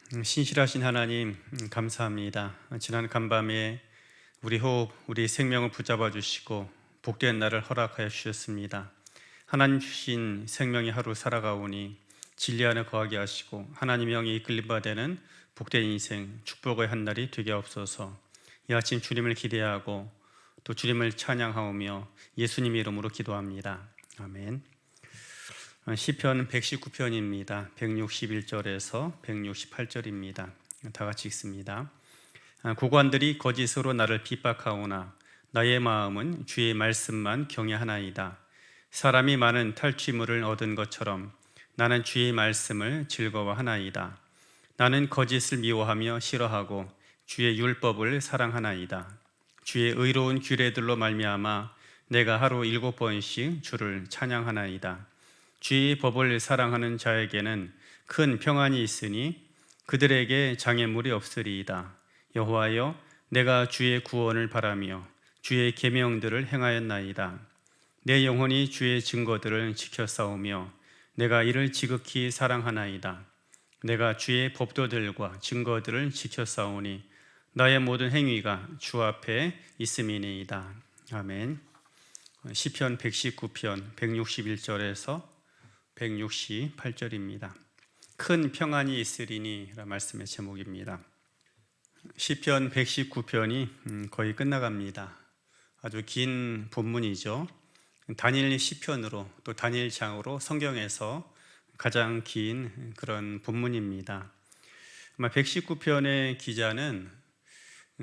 신실하신 하나님, 감사합니다. 지난 간밤에 우리 호흡, 우리 생명을 붙잡아 주시고 복된 날을 허락하여 주셨습니다. 하나님 주신 생명의 하루 살아가오니 진리 안에 거하게 하시고 하나님의 영에 이끌림 받는 복된 인생, 축복의 한 날이 되게 하옵소서. 이 아침 주님을 기대하고 또 주님을 찬양하오며 예수님의 이름으로 기도합니다. 아멘. 시편 119편입니다. 161절에서 168절입니다. 다 같이 읽습니다. 고관들이 거짓으로 나를 핍박하오나 나의 마음은 주의 말씀만 경외하나이다. 사람이 많은 탈취물을 얻은 것처럼 나는 주의 말씀을 즐거워하나이다. 나는 거짓을 미워하며 싫어하고 주의 율법을 사랑하나이다. 주의 의로운 규례들로 말미암아 내가 하루 7번씩 주를 찬양하나이다. 주의 법을 사랑하는 자에게는 큰 평안이 있으니 그들에게 장애물이 없으리이다. 여호와여, 내가 주의 구원을 바라며 주의 계명들을 행하였나이다. 내 영혼이 주의 증거들을 지켜 싸우며 내가 이를 지극히 사랑하나이다. 내가 주의 법도들과 증거들을 지켜 싸우니 나의 모든 행위가 주 앞에 있음이니이다. 아멘. 시편 119편 161절에서 168절입니다. 큰 평안이 있으리니 라는 말씀의 제목입니다. 시편 119편이 거의 끝나갑니다. 아주 긴 본문이죠. 다니엘 시편으로 또 다니엘장으로 성경에서 가장 긴 그런 본문입니다. 119편의 기자는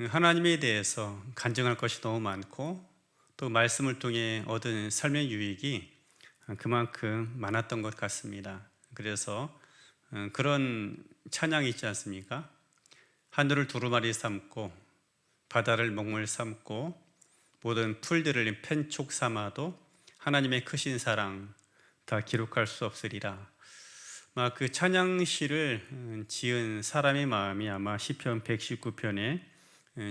하나님에 대해서 간증할 것이 너무 많고 또 말씀을 통해 얻은 삶의 유익이 그만큼 많았던 것 같습니다. 그래서 그런 찬양이 있지 않습니까? 하늘을 두루마리 삼고 바다를 먹물 삼고 모든 풀들을 펜촉 삼아도 하나님의 크신 사랑 다 기록할 수 없으리라. 그 찬양시를 지은 사람의 마음이 아마 시편 119편의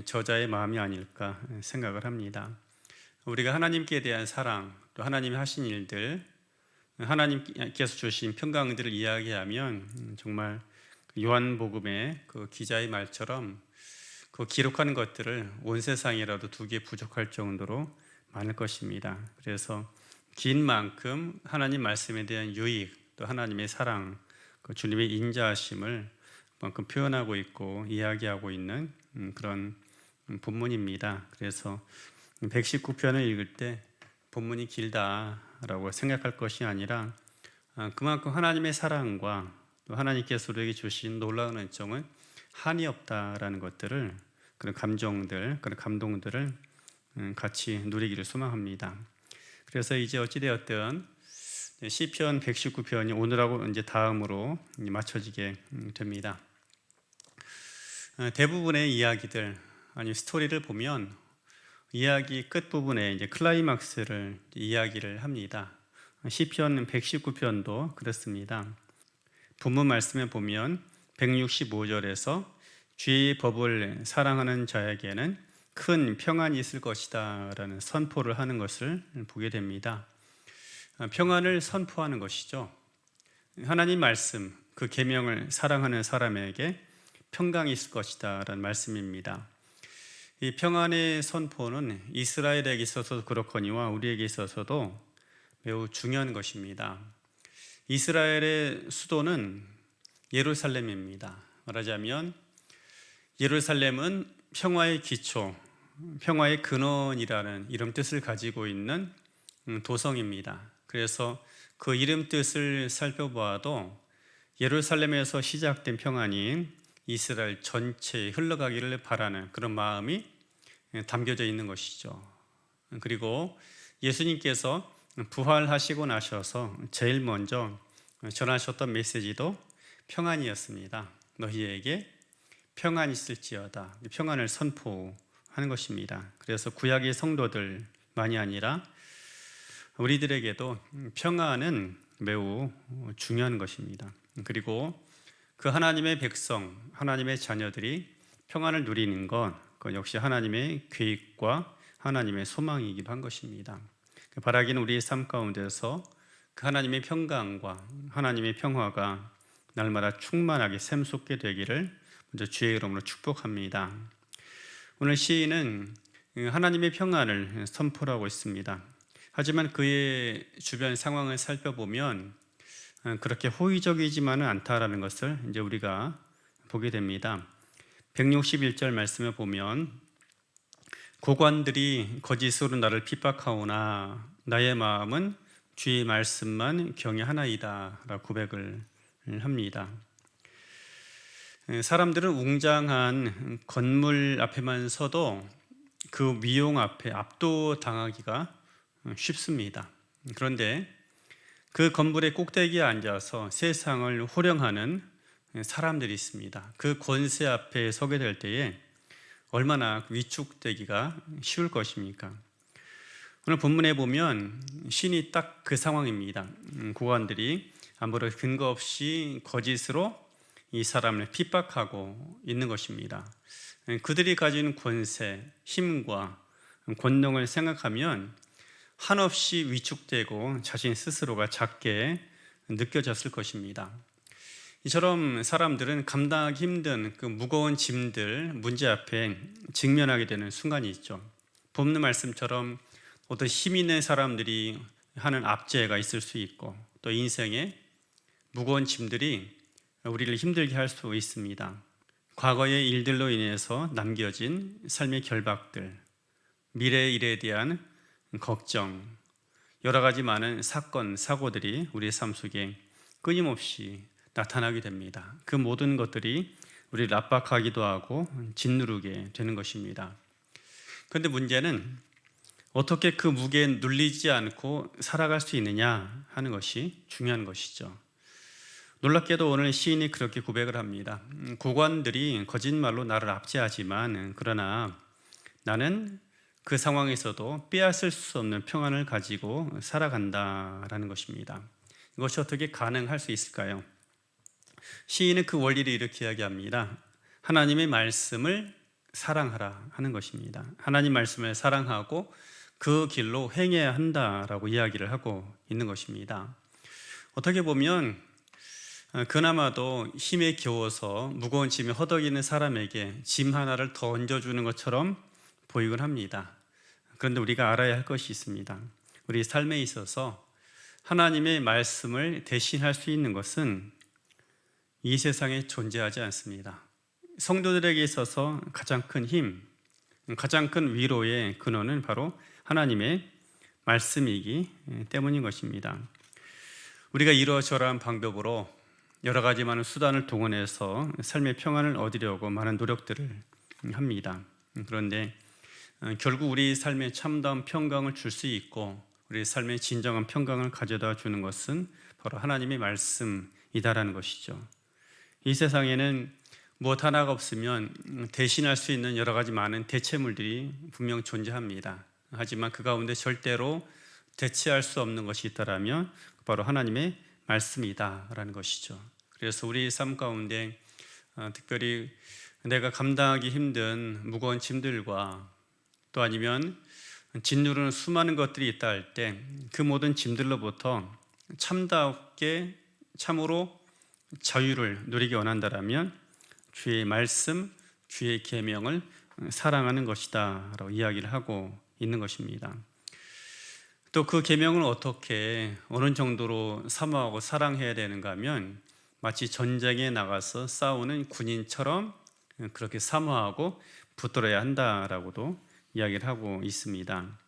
저자의 마음이 아닐까 생각을 합니다. 우리가 하나님께 대한 사랑, 또 하나님이 하신 일들, 하나님께서 주신 평강들을 이야기하면 정말 요한복음의 그 기자의 말처럼 그 기록하는 것들을 온 세상이라도 두기에 부족할 정도로 많을 것입니다. 그래서 긴 만큼 하나님 말씀에 대한 유익, 또 하나님의 사랑, 그 주님의 인자하심을 그만큼 표현하고 있고 이야기하고 있는 그런 본문입니다. 그래서 119편을 읽을 때 본문이 길다라고 생각할 것이 아니라 그만큼 하나님의 사랑과 또 하나님께서 우리에게 주신 놀라운 은총은 한이 없다라는 것들을, 그런 감정들, 그런 감동들을 같이 누리기를 소망합니다. 그래서 이제 어찌되었든 시편 119편이 오늘하고 이제 다음으로 맞춰지게 됩니다. 대부분의 이야기들, 아니 스토리를 보면 이야기 끝부분에 이제 클라이막스를 이야기를 합니다. 시편 119편도 그렇습니다. 본문 말씀에 보면 165절에서 주의 법을 사랑하는 자에게는 큰 평안이 있을 것이다 라는 선포를 하는 것을 보게 됩니다. 평안을 선포하는 것이죠. 하나님 말씀, 그 계명을 사랑하는 사람에게 평강이 있을 것이다 라는 말씀입니다. 이 평안의 선포는 이스라엘에게 있어서도 그렇거니와 우리에게 있어서도 매우 중요한 것입니다. 이스라엘의 수도는 예루살렘입니다. 말하자면 예루살렘은 평화의 기초, 평화의 근원이라는 이름 뜻을 가지고 있는 도성입니다. 그래서 그 이름 뜻을 살펴보아도 예루살렘에서 시작된 평안이 이스라엘 전체에 흘러가기를 바라는 그런 마음이 담겨져 있는 것이죠. 그리고 예수님께서 부활하시고 나셔서 제일 먼저 전하셨던 메시지도 평안이었습니다. 너희에게 평안이 있을지어다. 평안을 선포하는 것입니다. 그래서 구약의 성도들만이 아니라 우리들에게도 평안은 매우 중요한 것입니다. 그리고 그 하나님의 백성, 하나님의 자녀들이 평안을 누리는 것, 그건 역시 하나님의 계획과 하나님의 소망이기도 한 것입니다. 바라기는 우리의 삶 가운데서 그 하나님의 평강과 하나님의 평화가 날마다 충만하게 샘솟게 되기를 먼저 주의 이름으로 축복합니다. 오늘 시인은 하나님의 평안을 선포하고 있습니다. 하지만 그의 주변 상황을 살펴보면 그렇게 호의적이지만은 않다라는 것을 이제 우리가 보게 됩니다. 161절 말씀에 보면 고관들이 거짓으로 나를 핍박하오나 나의 마음은 주의 말씀만 경외하나이다 라고 고백을 합니다. 사람들은 웅장한 건물 앞에만 서도 그 위용 앞에 압도당하기가 쉽습니다. 그런데 그 건물의 꼭대기에 앉아서 세상을 호령하는 사람들이 있습니다. 그 권세 앞에 서게 될 때에 얼마나 위축되기가 쉬울 것입니까? 오늘 본문에 보면 신이 딱 그 상황입니다. 고관들이 아무런 근거 없이 거짓으로 이 사람을 핍박하고 있는 것입니다. 그들이 가진 권세, 힘과 권능을 생각하면 한없이 위축되고 자신 스스로가 작게 느껴졌을 것입니다. 이처럼 사람들은 감당하기 힘든 그 무거운 짐들, 문제 앞에 직면하게 되는 순간이 있죠. 본문 말씀처럼 어떤 힘 있는 사람들이 하는 압제가 있을 수 있고 또 인생에 무거운 짐들이 우리를 힘들게 할 수 있습니다. 과거의 일들로 인해서 남겨진 삶의 결박들, 미래의 일에 대한 걱정, 여러 가지 많은 사건, 사고들이 우리의 삶 속에 끊임없이 나타나게 됩니다. 그 모든 것들이 우리를 압박하기도 하고 짓누르게 되는 것입니다. 그런데 문제는 어떻게 그 무게에 눌리지 않고 살아갈 수 있느냐 하는 것이 중요한 것이죠. 놀랍게도 오늘 시인이 그렇게 고백을 합니다. 고관들이 거짓말로 나를 압제하지만 그러나 나는 그 상황에서도 빼앗을 수 없는 평안을 가지고 살아간다라는 것입니다. 이것이 어떻게 가능할 수 있을까요? 시인은 그 원리를 이렇게 이야기합니다. 하나님의 말씀을 사랑하라 하는 것입니다. 하나님 말씀을 사랑하고 그 길로 행해야 한다라고 이야기를 하고 있는 것입니다. 어떻게 보면 그나마도 힘에 겨워서 무거운 짐에 허덕이는 사람에게 짐 하나를 더 얹어주는 것처럼 보이곤 합니다. 그런데 우리가 알아야 할 것이 있습니다. 우리 삶에 있어서 하나님의 말씀을 대신할 수 있는 것은 이 세상에 존재하지 않습니다. 성도들에게 있어서 가장 큰 힘, 가장 큰 위로의 근원은 바로 하나님의 말씀이기 때문인 것입니다. 우리가 이러저러한 방법으로 여러 가지 많은 수단을 동원해서 삶의 평안을 얻으려고 많은 노력들을 합니다. 그런데 결국 우리 삶에 참다운 평강을 줄 수 있고 우리 삶에 진정한 평강을 가져다 주는 것은 바로 하나님의 말씀이다라는 것이죠. 이 세상에는 무엇 하나가 없으면 대신할 수 있는 여러 가지 많은 대체물들이 분명 존재합니다. 하지만 그 가운데 절대로 대체할 수 없는 것이 있다라면 바로 하나님의 말씀이다라는 것이죠. 그래서 우리 삶 가운데 특별히 내가 감당하기 힘든 무거운 짐들과 또 아니면 짓누르는 수많은 것들이 있다 할 때 그 모든 짐들로부터 참답게 참으로 자유를 누리기 원한다라면 주의 말씀, 주의 계명을 사랑하는 것이다 라고 이야기를 하고 있는 것입니다. 또 그 계명을 어떻게 어느 정도로 사모하고 사랑해야 되는가 하면 마치 전쟁에 나가서 싸우는 군인처럼 그렇게 사모하고 붙들어야 한다라고도 이야기를 하고 있습니다.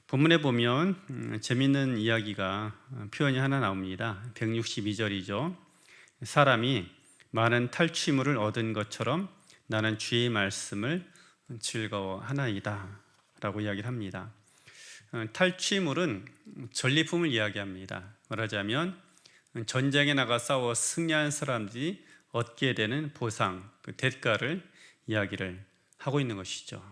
본문에 보면 재미있는 이야기가 표현이 하나 나옵니다. 162절이죠. 사람이 많은 탈취물을 얻은 것처럼 나는 주의 말씀을 즐거워하나이다 라고 이야기를 합니다. 탈취물은 전리품을 이야기합니다. 말하자면 전쟁에 나가 싸워 승리한 사람들이 얻게 되는 보상, 그 대가를 이야기를 하고 있는 것이죠.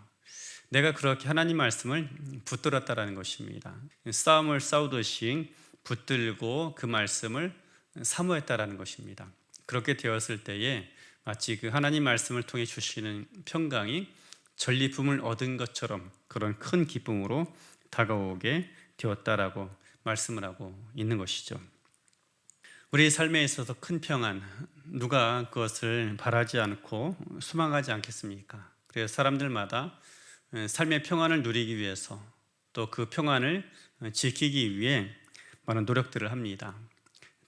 내가 그렇게 하나님 말씀을 붙들었다라는 것입니다. 싸움을 싸우듯이 붙들고 그 말씀을 사모했다라는 것입니다. 그렇게 되었을 때에 마치 그 하나님 말씀을 통해 주시는 평강이 전리품을 얻은 것처럼 그런 큰 기쁨으로 다가오게 되었다라고 말씀을 하고 있는 것이죠. 우리 삶에 있어서 큰 평안, 누가 그것을 바라지 않고 소망하지 않겠습니까? 그래서 사람들마다 삶의 평안을 누리기 위해서 또 그 평안을 지키기 위해 많은 노력들을 합니다.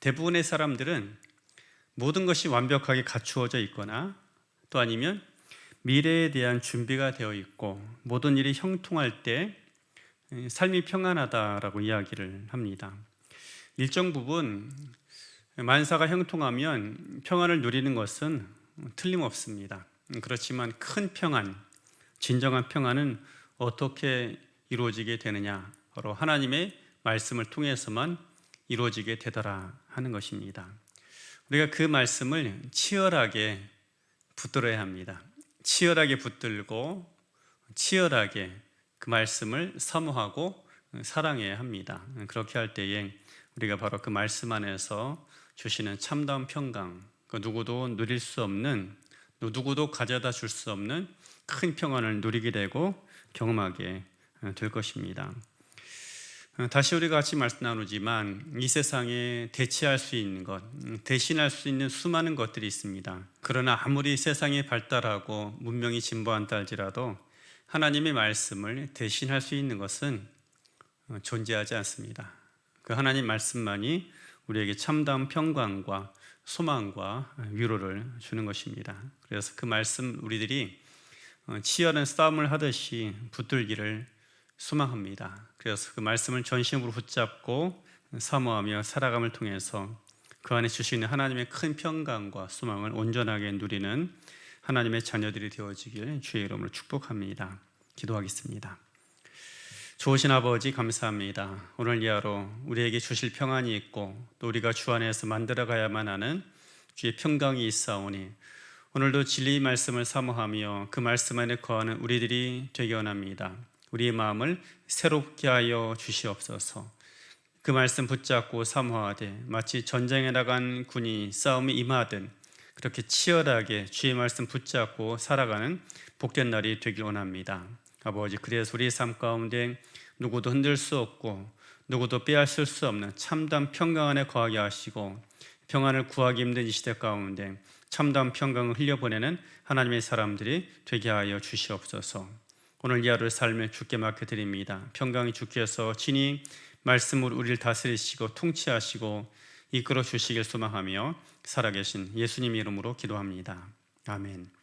대부분의 사람들은 모든 것이 완벽하게 갖추어져 있거나 또 아니면 미래에 대한 준비가 되어 있고 모든 일이 형통할 때 삶이 평안하다라고 이야기를 합니다. 일정 부분 만사가 형통하면 평안을 누리는 것은 틀림없습니다. 그렇지만 큰 평안, 진정한 평안은 어떻게 이루어지게 되느냐? 바로 하나님의 말씀을 통해서만 이루어지게 되더라 하는 것입니다. 우리가 그 말씀을 치열하게 붙들어야 합니다. 치열하게 붙들고 치열하게 그 말씀을 사모하고 사랑해야 합니다. 그렇게 할 때에 우리가 바로 그 말씀 안에서 주시는 참다운 평강, 그 누구도 누릴 수 없는, 누구도 가져다 줄 수 없는 큰 평안을 누리게 되고 경험하게 될 것입니다. 다시 우리가 같이 말씀 나누지만 이 세상에 대체할 수 있는 것, 대신할 수 있는 수많은 것들이 있습니다. 그러나 아무리 세상이 발달하고 문명이 진보한다 할지라도 하나님의 말씀을 대신할 수 있는 것은 존재하지 않습니다. 그 하나님 말씀만이 우리에게 참다운 평강과 소망과 위로를 주는 것입니다. 그래서 그 말씀 우리들이 치열한 싸움을 하듯이 붙들기를 소망합니다. 그래서 그 말씀을 전심으로 붙잡고 사모하며 살아감을 통해서 그 안에 주시는 하나님의 큰 평강과 소망을 온전하게 누리는 하나님의 자녀들이 되어지길 주의 이름으로 축복합니다. 기도하겠습니다. 좋으신 아버지 감사합니다. 오늘 이 하루 우리에게 주실 평안이 있고 또 우리가 주 안에서 만들어가야만 하는 주의 평강이 있사오니 오늘도 진리의 말씀을 사모하며 그 말씀 안에 거하는 우리들이 되기 원합니다. 우리의 마음을 새롭게 하여 주시옵소서. 그 말씀 붙잡고 사모하되 마치 전쟁에 나간 군이 싸움에 임하듯 그렇게 치열하게 주의 말씀 붙잡고 살아가는 복된 날이 되길 원합니다. 아버지, 그래서 우리의 삶 가운데 누구도 흔들 수 없고 누구도 빼앗을 수 없는 참담 평강 안에 거하게 하시고 평안을 구하기 힘든 이 시대 가운데 참담 평강을 흘려보내는 하나님의 사람들이 되게 하여 주시옵소서. 오늘 이 하루의 삶을 주께 맡겨드립니다. 평강이 주께서 친히 말씀으로 우리를 다스리시고 통치하시고 이끌어 주시길 소망하며 살아계신 예수님 이름으로 기도합니다. 아멘.